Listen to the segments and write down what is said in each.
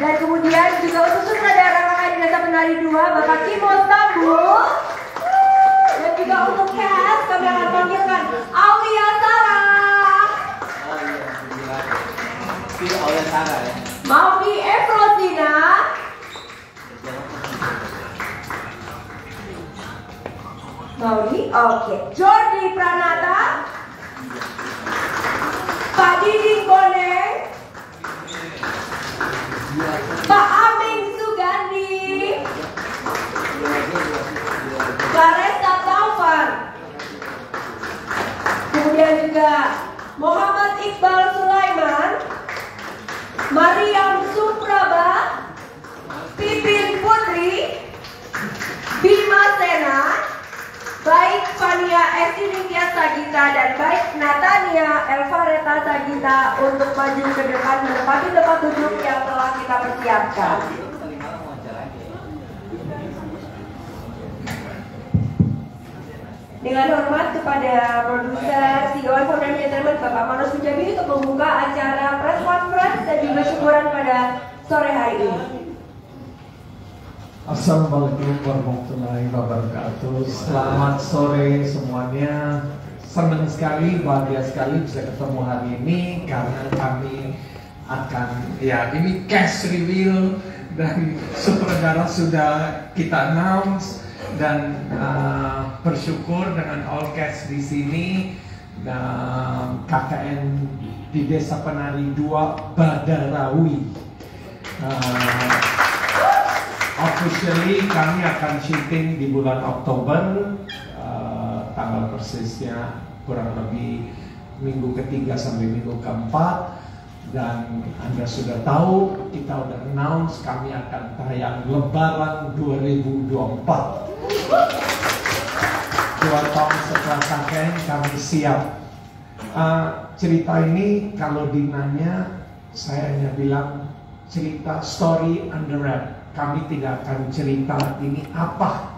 Dan kemudian juga untuk sutradara kakak di Desa Penari 2, Bapak Kimo Stambul. Dan juga untuk cast kami akan panggilkan Aulia Sarah, Aulia Sarah ya. Maudi Efrosina, Maudi, oke. Jordi Pranata, Pak Diding Boneng, Pak Aming Sugandi, Claresta Taufan, kemudian juga Muhammad Iqbal Sulaiman, Mariam Supraba, Pipin Putri, Bima Sena, baik Fania Esti Nitya Sagita dan baik Natania Elvareta Sagita untuk maju ke depan menempati tempat duduk yang telah kita persiapkan. Dengan hormat kepada produser CEO Inform Entertainment Bapak Manus Pujabi untuk membuka acara press conference dan juga syukuran pada sore hari ini. Assalamualaikum warahmatullahi wabarakatuh. Selamat sore semuanya. Senang sekali, bahagia sekali bisa ketemu hari ini karena kami akan ini cast reveal dan sutradara sudah kita announce dan bersyukur dengan all cast di sini dan KKN di Desa Penari 2 Badarawi. Officially kami akan syuting di bulan Oktober, tanggal persisnya kurang lebih minggu ketiga sampai minggu keempat. Dan Anda sudah tahu, kita udah announce kami akan tayang Lebaran 2024. 2 tahun setelah KKN kami siap. Cerita ini kalau dinanya, saya hanya bilang cerita story under wrap. Kami tidak akan cerita ini apa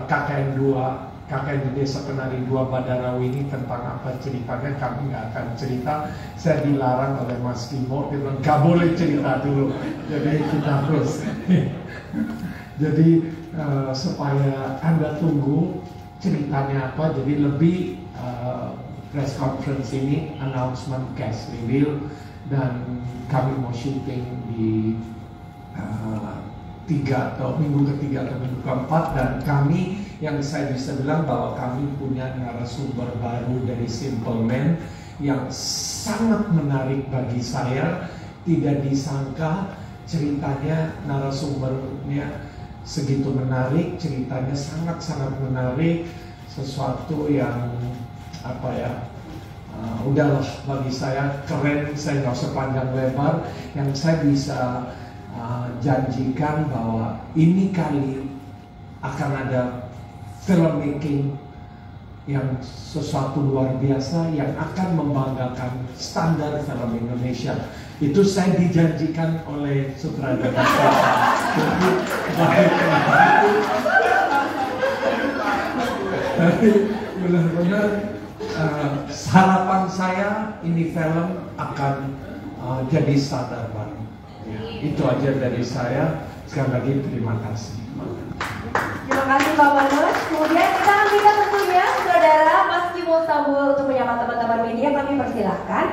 KKN 2, KKN di Desa Penari 2 Badarawi ini tentang apa ceritanya, kami nggak akan cerita. Saya dilarang oleh Mas Kimo, dia bilang nggak boleh cerita dulu, jadi kita terus. Jadi supaya Anda tunggu ceritanya apa, jadi lebih press conference ini announcement cast reveal dan kami mau syuting di 3 atau minggu ketiga atau minggu keempat. Dan kami yang saya bisa bilang bahwa kami punya narasumber baru dari Simple Man yang sangat menarik bagi saya. Tidak disangka ceritanya, narasumbernya segitu menarik, ceritanya sangat-sangat menarik, sesuatu yang udahlah bagi saya keren. Saya nggak usah panjang lebar, yang saya bisa janjikan bahwa ini kali akan ada filmmaking yang sesuatu luar biasa yang akan membanggakan standar film Indonesia. Itu saya dijanjikan oleh sutradara saya. Jadi benar-benar harapan saya ini film akan jadi standar baru. Itu aja dari saya. Sekali lagi terima kasih. Terima kasih Pak Manus. Kemudian kita minta tentunya saudara Mas Kimo Stambul untuk menyapa teman-teman media, kami persilahkan.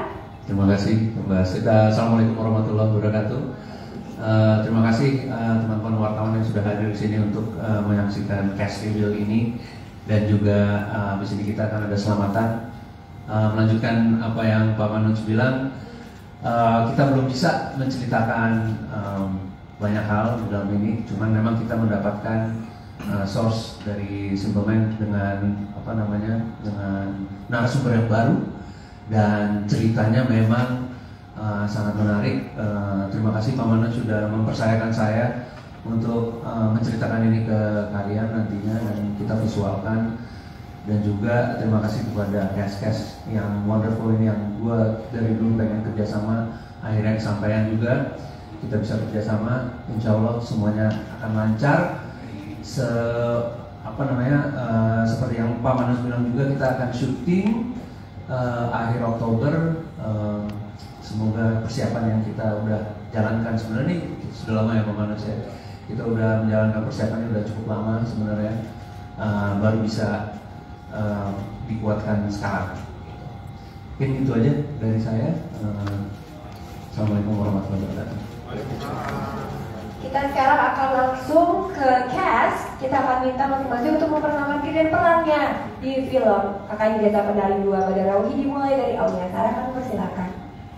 Terima kasih Mbak Sita. Assalamualaikum warahmatullahi wabarakatuh. Terima kasih teman-teman wartawan yang sudah hadir di sini untuk menyaksikan cast reveal ini, dan juga di sini kita akan ada selamatan. Melanjutkan apa yang Pak Manus bilang, kita belum bisa menceritakan banyak hal di dalam ini, cuman memang kita mendapatkan source dari Simple Man dengan dengan narasumber yang baru, dan ceritanya memang sangat menarik. Terima kasih Pak Manus sudah mempercayakan saya untuk menceritakan ini ke kalian nantinya dan kita visualkan. Dan juga terima kasih kepada cast-cast yang wonderful ini, yang gue dari dulu pengen kerjasama, akhirnya kesampaian juga, kita bisa kerjasama. Insya Allah semuanya akan lancar. Seperti yang Pak Manus bilang juga, kita akan syuting akhir Oktober semoga persiapan yang kita udah jalankan sebenarnya ini sudah lama ya Pak Manus ya. Kita udah menjalankan persiapannya udah cukup lama sebenarnya, baru bisa dikuatkan sekarang. Mungkin itu aja dari saya. Assalamualaikum warahmatullahi wabarakatuh. Kita sekarang akan langsung ke cast. Kita akan minta masing-masing untuk memperkenalkan diri dan perannya di film Kakak Desa Penari 2 Badarauhi, dimulai dari Aulia Sarah. Kami persilakan.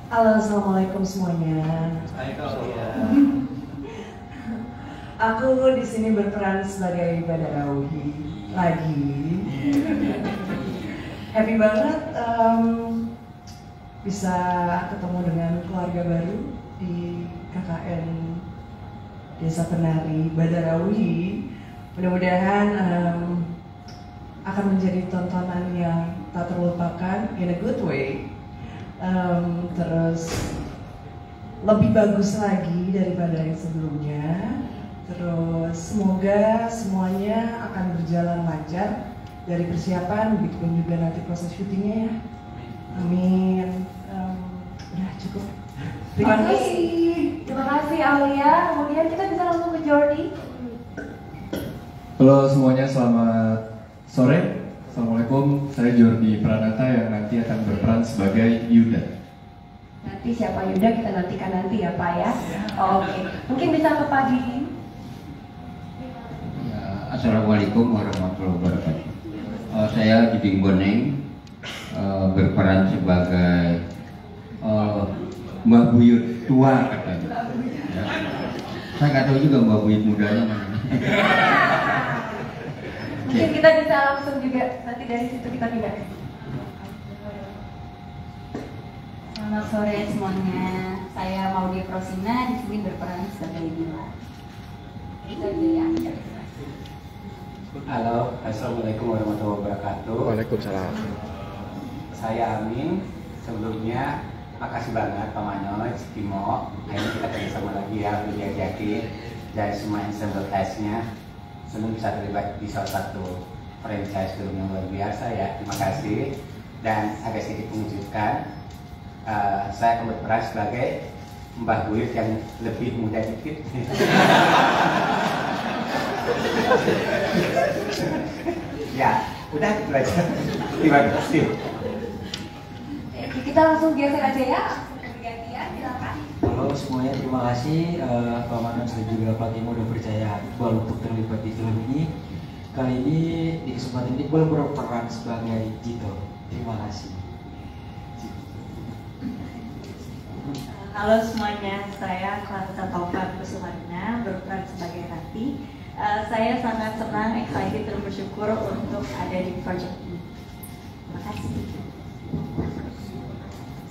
Halo, assalamualaikum semuanya. Aku di sini berperan sebagai Badarauhi lagi. Happy banget bisa ketemu dengan keluarga baru di KKN Desa Penari Badarauhi. Mudah-mudahan akan menjadi tontonan yang tak terlupakan in a good way. Terus lebih bagus lagi daripada yang sebelumnya. Terus semoga semuanya akan berjalan lancar dari persiapan, begitupun juga nanti proses syutingnya ya. Amin. Udah cukup. Terima kasih. Terima kasih Aulia. Kemudian kita bisa langsung ke Jordi. Halo semuanya, selamat sore. Assalamualaikum, saya Jordi Pranata yang nanti akan berperan sebagai Yuda. Nanti siapa Yuda kita nantikan nanti ya Pak ya. Oke. Mungkin bisa ke Pak Didi. Ya, Assalamualaikum warahmatullahi wabarakatuh. Saya Diding Boneng, berperan sebagai Mbak Buyut tua katanya. Ya. Saya nggak tahu juga Mbak Buyut mudanya mana. Mungkin kita bisa langsung juga nanti dari situ kita pindah. Selamat sore semuanya. Saya Maudy Prosina, di sini berperan sebagai Bila. Itu aja ya. Halo, assalamualaikum warahmatullahi wabarakatuh. Waalaikumsalam. Saya Amin. Sebelumnya makasih banget Pak Manoj, Timo. Akhirnya kita kerjasama lagi ya, Widya Jaki dan semua ensemble cast-nya. Senang bisa terlibat di salah satu franchise film yang luar biasa ya. Terima kasih. Dan agak sedikit mengejutkan, saya akan berperan sebagai Mbah Buyut yang lebih muda dikit. Ya, udah gitu aja. Terima kasih. Kita langsung geser aja ya. Gantian, silakan. Halo semuanya, terima kasih Pak Manas dan juga Pak Timo udah percaya Iqbal untuk terlibat di film ini. Kali ini di kesempatan ini Iqbal berperan sebagai Jito. Terima kasih. Halo semuanya, saya Clarissa Taufan Kusumarina, berperan sebagai Rati. Saya sangat senang, excited dan bersyukur untuk ada di project ini. Terima kasih.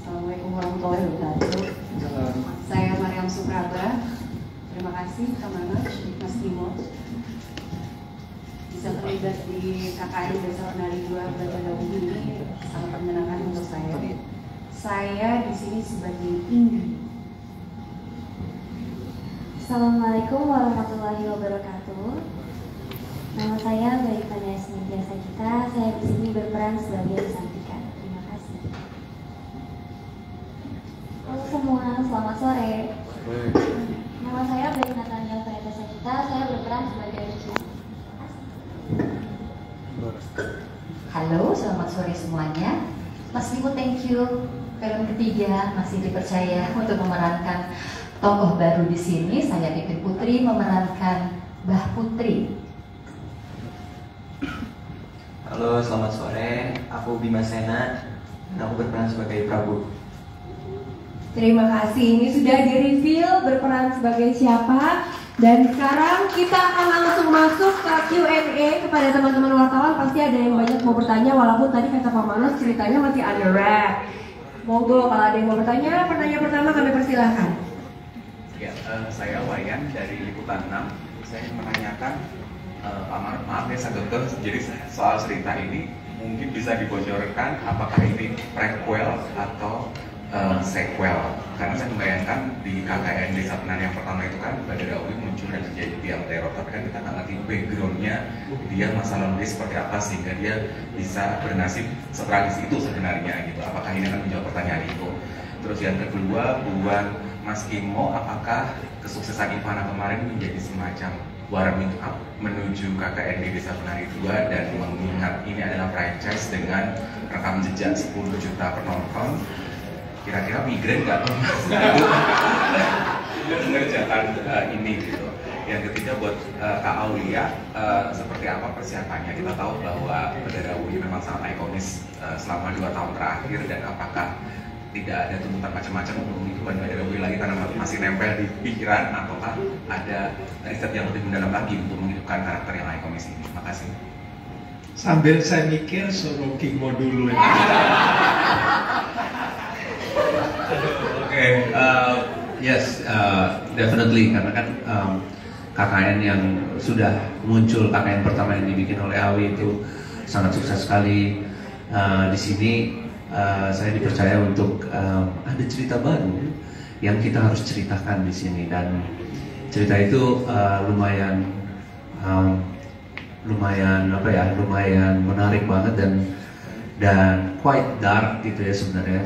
Assalamualaikum warahmatullahi wabarakatuh. Saya Mariam Supraba. Terima kasih Kak Manoj, Mas Timo. Bisa terlibat di KKN Desa Penari 2 Badarauhi ini sangat menyenangkan untuk saya. Saya di sini sebagai Ingrid. Assalamualaikum warahmatullahi wabarakatuh. Nama saya Baik Fania Esmintia Sagita. Saya di sini berperan sebagai Santika. Terima kasih. Halo semua, selamat sore. Nama saya Baik Natania Farida Sagita. Saya berperan sebagai Riki. Halo, selamat sore semuanya. Mas Timo, thank you. Film ketiga masih dipercaya untuk memerankan tokoh baru di sini. Saya Pipin Putri memerankan Mbah Putri. Halo, selamat sore. Aku Bima Sena dan aku berperan sebagai Prabu. Terima kasih. Ini sudah di-reveal berperan sebagai siapa. Dan sekarang kita akan langsung masuk ke Q&A kepada teman-teman wartawan. Pasti ada yang banyak mau bertanya, walaupun tadi kata Pak Manos ceritanya masih under wrap. Monggo, kalau ada yang mau bertanya, pertanyaan pertama kami persilahkan. Ya, saya Wayan dari Liputan 6. Saya ingin menanyakan, maaf ya saya dokter, jadi soal cerita ini mungkin bisa dibocorkan apakah ini prequel atau sequel? Karena saya membayangkan di KKN Desa Penari yang pertama itu kan Badarauhi muncul dan menjadi tiang teror, tapi kan kita nggak ngerti backgroundnya dia masa lalu dia seperti apa sehingga dia bisa bernasib setragis itu sebenarnya gitu. Apakah ini akan menjawab pertanyaan itu? Terus yang kedua, buat Mas Kimo, apakah kesuksesan Ivana kemarin menjadi semacam warming up menuju KKN di Desa Penari 2, dan mengingat ini adalah franchise dengan rekam jejak 10 juta penonton, kira-kira migrain nggak tuh mengerjakan ini gitu. Yang ketiga buat Kak Aulia, seperti apa persiapannya? Kita tahu bahwa Badarawi memang sangat ikonis selama 2 tahun terakhir, dan apakah tidak ada tuntutan macam-macam untuk menghidupkan Badarawi lagi karena masih nempel di pikiran, ataukah ada riset yang lebih mendalam lagi untuk menghidupkan karakter yang ikonis ini? Makasih. Sambil saya mikir, suruh Kimo dulu ya. Yes, definitely, karena kan KKN yang sudah muncul, KKN pertama yang dibikin oleh Awi itu sangat sukses sekali. Di sini saya dipercaya untuk ada cerita baru yang kita harus ceritakan di sini, dan cerita itu lumayan menarik banget dan quite dark gitu ya sebenarnya,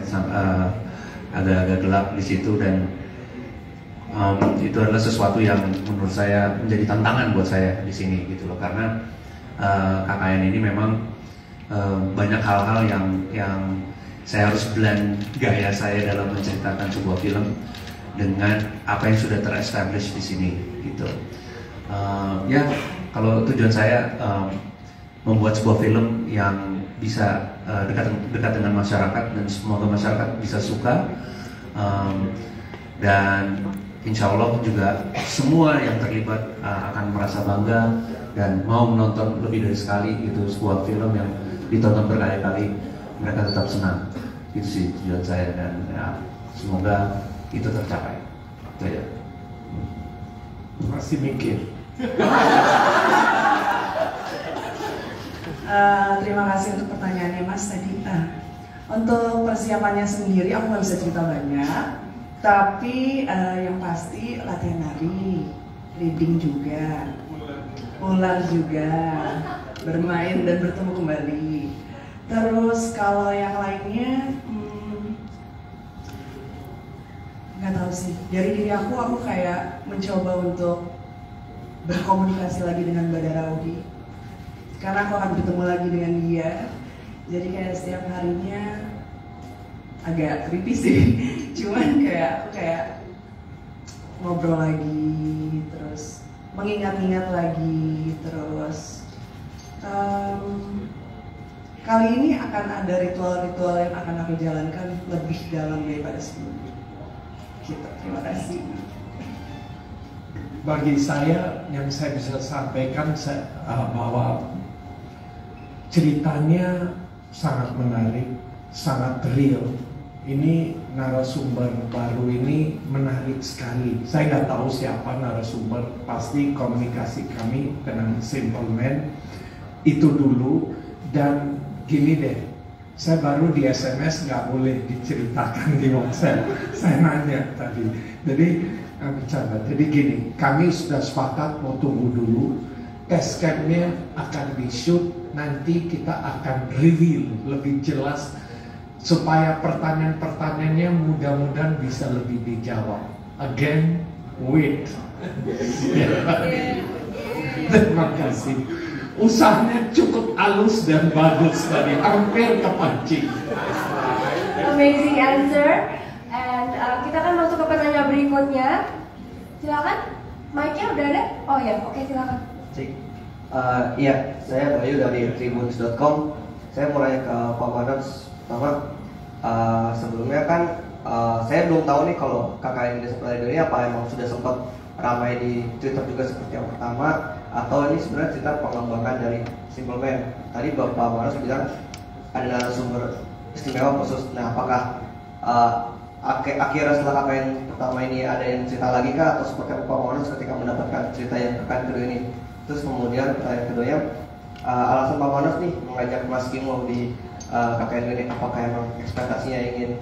agak-agak gelap di situ, dan itu adalah sesuatu yang menurut saya menjadi tantangan buat saya di sini gitu loh, karena KKN ini memang banyak hal-hal yang saya harus blend gaya saya dalam menceritakan sebuah film dengan apa yang sudah terestablish di sini gitu. Ya, kalau tujuan saya membuat sebuah film yang bisa dekat dengan masyarakat, dan semoga masyarakat bisa suka, dan insya Allah juga semua yang terlibat akan merasa bangga dan mau menonton lebih dari sekali gitu. Sebuah film yang ditonton berkali-kali, mereka tetap senang. Itu sih tujuan saya, dan ya, semoga itu tercapai. Itu ya. Masih mikir. Terima kasih untuk pertanyaannya Mas tadi. Untuk persiapannya sendiri aku nggak bisa cerita banyak, tapi yang pasti latihan nari, reading juga, ular juga, bermain dan bertemu kembali. Terus kalau yang lainnya nggak tahu sih. Dari diri aku kayak mencoba untuk berkomunikasi lagi dengan Badarawi, karena aku akan bertemu lagi dengan dia. Jadi kayak setiap harinya agak creepy sih, cuman kayak aku ngobrol lagi, terus mengingat-ingat lagi, terus kali ini akan ada ritual-ritual yang akan aku jalankan lebih dalam daripada sebelumnya. Gitu, terima kasih. Bagi saya, yang saya bisa sampaikan bahwa ceritanya sangat menarik, sangat real. Ini narasumber baru ini menarik sekali. Saya nggak tahu siapa narasumber, pasti komunikasi kami dengan Simple Man itu dulu. Dan gini deh, saya baru di SMS nggak boleh diceritakan di WhatsApp. Saya nanya tadi, jadi bercanda. Jadi gini, kami sudah sepakat mau tunggu dulu. Test cam-nya akan di-shoot, nanti kita akan reveal lebih jelas supaya pertanyaan-pertanyaannya mudah-mudahan bisa lebih dijawab. Again, wait. Terima kasih. Usahanya cukup halus dan bagus tadi, hampir kepancing. Amazing answer. And kita akan masuk ke pertanyaan berikutnya. Silakan, mic-nya udah ada? Oh ya, oke silakan. Iya, saya Bayu dari Tribuns.com. Saya mau nanya ke Pak Manos. Pertama, sebelumnya kan saya belum tahu nih kalau KKN Desa Penari 2 ini apa emang sudah sempat ramai di Twitter juga seperti yang pertama, atau ini sebenarnya cerita pengembangan dari Simple Man. Tadi Bapak Manos bilang ada narasumber istimewa khusus. Nah, apakah akhirnya setelah KKN pertama ini ada yang cerita lagi kah, atau seperti Pak Manos ketika mendapatkan cerita yang KKN kedua ini? Terus kemudian pertanyaan keduanya, alasan Pak Manos nih mengajak Mas Kimo di KKN ini, apakah emang ekspektasinya ingin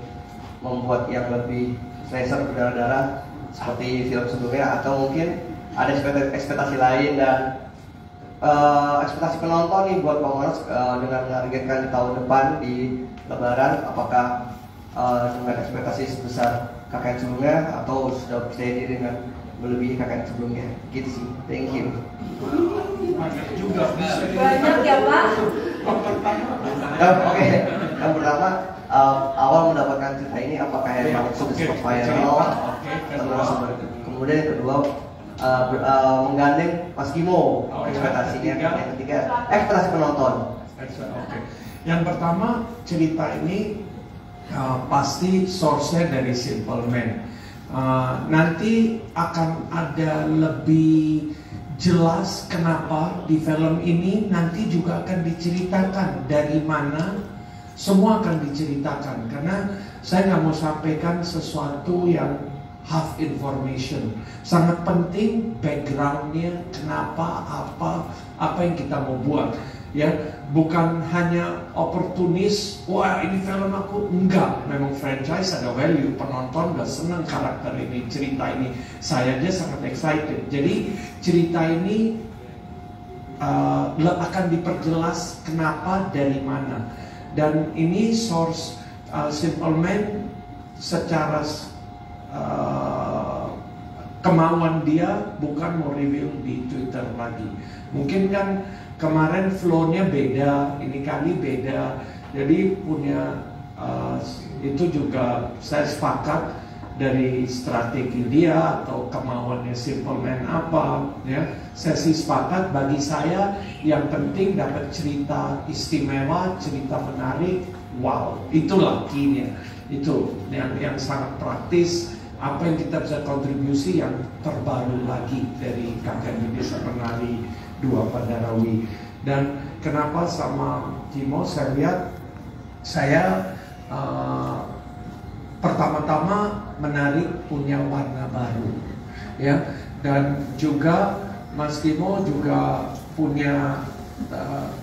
membuat yang lebih slasher berdarah-darah seperti film sebelumnya, atau mungkin ada ekspektasi lain dan ekspektasi penonton nih buat Pak Manos dengan menargetkan di tahun depan di Lebaran, apakah dengan ekspektasi sebesar KKN sebelumnya atau sudah percaya diri dengan melebihi KKN sebelumnya? Gitu sih. Thank you. Banyak ya Pak. Oke, yang pertama awal mendapatkan cerita ini apakah yang sudah sempat viral? Kemudian yang kedua menggandeng Mas Kimo, ekspektasinya. Yang ketiga ekspektasi penonton. Yang pertama, cerita ini pasti source-nya dari Simple Man. Nanti akan ada lebih jelas kenapa di film ini, nanti juga akan diceritakan dari mana, semua akan diceritakan. Karena saya nggak mau sampaikan sesuatu yang half information. Sangat penting backgroundnya, kenapa, apa yang kita mau buat. Ya, bukan hanya oportunis, wah ini film aku, enggak. Memang franchise ada value, penonton udah senang karakter ini, cerita ini. Saya aja sangat excited. Jadi cerita ini akan diperjelas kenapa, dari mana. Dan ini source Simple Man secara kemauan dia, bukan mau review di Twitter lagi. Mungkin kan kemarin flow-nya beda, ini kali beda. Jadi punya itu juga saya sepakat dari strategi dia atau kemauannya Simple Man apa, ya. Saya sih sepakat. Bagi saya yang penting dapat cerita istimewa, cerita menarik. Wow, itulah key-nya. Itu yang sangat praktis. Apa yang kita bisa kontribusi yang terbaru lagi dari KKN Desa Penari 2 pada Rawi. Dan kenapa sama Kimo saya lihat, saya pertama-tama menarik punya warna baru, ya. Dan juga Mas Kimo juga punya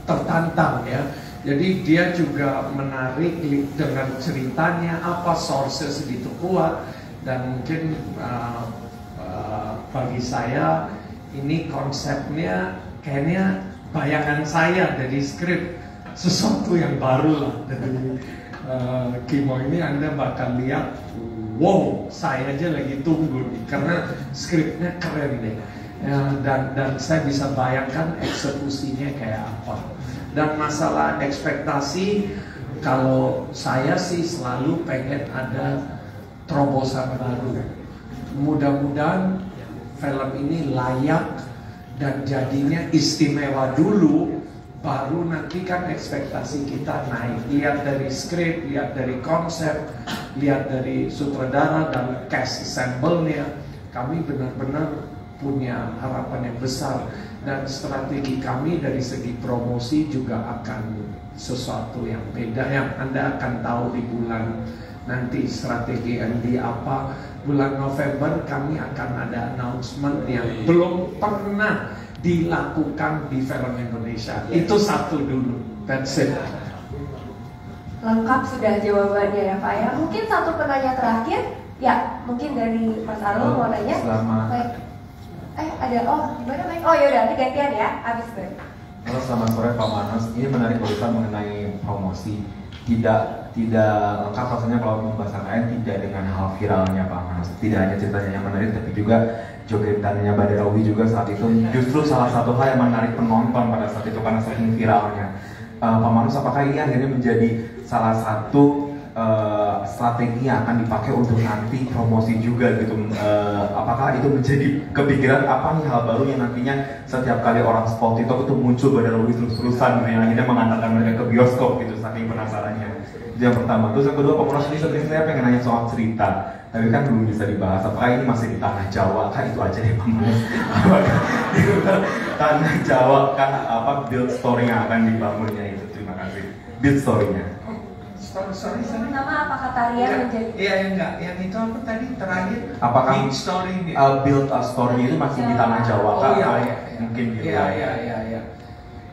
tertantang, ya. Jadi dia juga menarik dengan ceritanya, apa source segitu kuat. Dan mungkin bagi saya ini konsepnya kayaknya bayangan saya dari skrip, sesuatu yang baru lah dari Kimo ini. Anda bakal lihat, wow, saya aja lagi tunggu nih, karena skripnya keren deh. Dan saya bisa bayangkan eksekusinya kayak apa. Dan masalah ekspektasi, kalau saya sih selalu pengen ada terobosan baru. Mudah-mudahan film ini layak dan jadinya istimewa dulu, baru nanti kan ekspektasi kita naik. Lihat dari skrip, lihat dari konsep, lihat dari sutradara dan cast ensemble-nya. Kami benar-benar punya harapan yang besar. Dan strategi kami dari segi promosi juga akan sesuatu yang beda, yang Anda akan tahu di bulan nanti strategi ND apa. Bulan November kami akan ada announcement yang belum pernah dilakukan di film Indonesia. Itu satu dulu. That's it. Lengkap sudah jawabannya ya Pak ya. Mungkin satu pertanyaan terakhir. Ya, mungkin dari Mas Arul mau nanya. Baik. Ada, gimana Mike? Oh yaudah, nanti gantian ya, abis gue. Halo, selamat sore Pak Manos. Ini menarik barusan mengenai promosi. Tidak lengkap rasanya kalau membahas KKN tidak dengan hal viralnya Pak Manos. Tidak hanya ceritanya yang menarik, tapi juga jogetannya Badarawi juga saat itu justru salah satu hal yang menarik penonton pada saat itu karena saking viralnya. Pak Manos, apakah ini akhirnya menjadi salah satu strategi yang akan dipakai untuk nanti promosi juga gitu? Apakah itu menjadi kepikiran apa nih hal baru yang nantinya setiap kali orang spot itu muncul Badarawi terus-terusan yang akhirnya mengantarkan mereka ke bioskop gitu, saking penasarannya. Itu yang pertama. Terus yang kedua, Pak Manos, ini sebenarnya saya pengen nanya soal cerita, tapi kan belum bisa dibahas. Apakah ini masih di tanah Jawa? Kan itu aja deh Pak Manos. Tanah Jawa kan apa build story yang akan dibangunnya itu? Terima kasih. Build story-nya. Sorry. Pertama apakah tarian menjadi? Iya, enggak. Yang itu apa tadi terakhir? Apakah build story ini? Build a story itu masih di tanah Jawa kan? Iya. Mungkin gitu. Iya.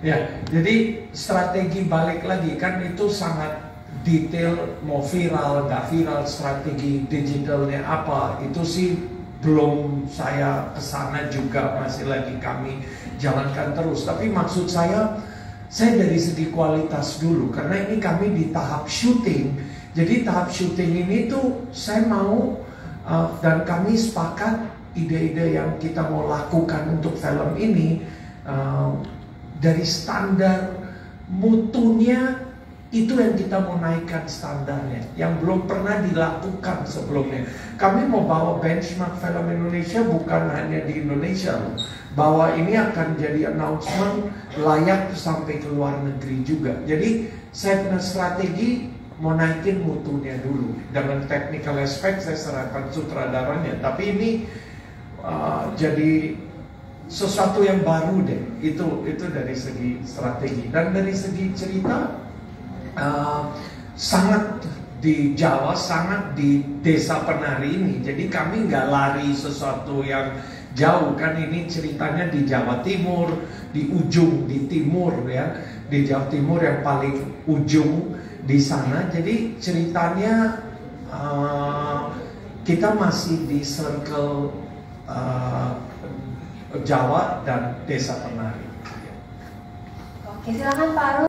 Ya, jadi strategi balik lagi kan itu sangat detail, mau viral, nggak viral, strategi digitalnya apa, itu sih belum saya kesana juga, masih lagi kami jalankan terus. Tapi maksud saya dari segi kualitas dulu, karena ini kami di tahap syuting, Jadi tahap syuting ini tuh saya mau dan kami sepakat ide-ide yang kita mau lakukan untuk film ini dari standar mutunya itu yang kita mau naikkan standarnya yang belum pernah dilakukan sebelumnya. Kami mau bawa benchmark film Indonesia bukan hanya di Indonesia loh, bahwa ini akan jadi announcement layak sampai ke luar negeri juga. Jadi saya punya strategi mau naikin mutunya dulu. Dengan technical aspect saya serahkan sutradaranya, tapi ini jadi sesuatu yang baru deh. Itu dari segi strategi dan dari segi cerita. Sangat di Jawa, sangat di Desa Penari ini. Jadi kami nggak lari sesuatu yang jauh kan, ini ceritanya di Jawa Timur, di ujung di timur ya, di Jawa Timur yang paling ujung di sana. Jadi ceritanya kita masih di circle Jawa dan Desa Penari. Oke, silakan Pak Arul.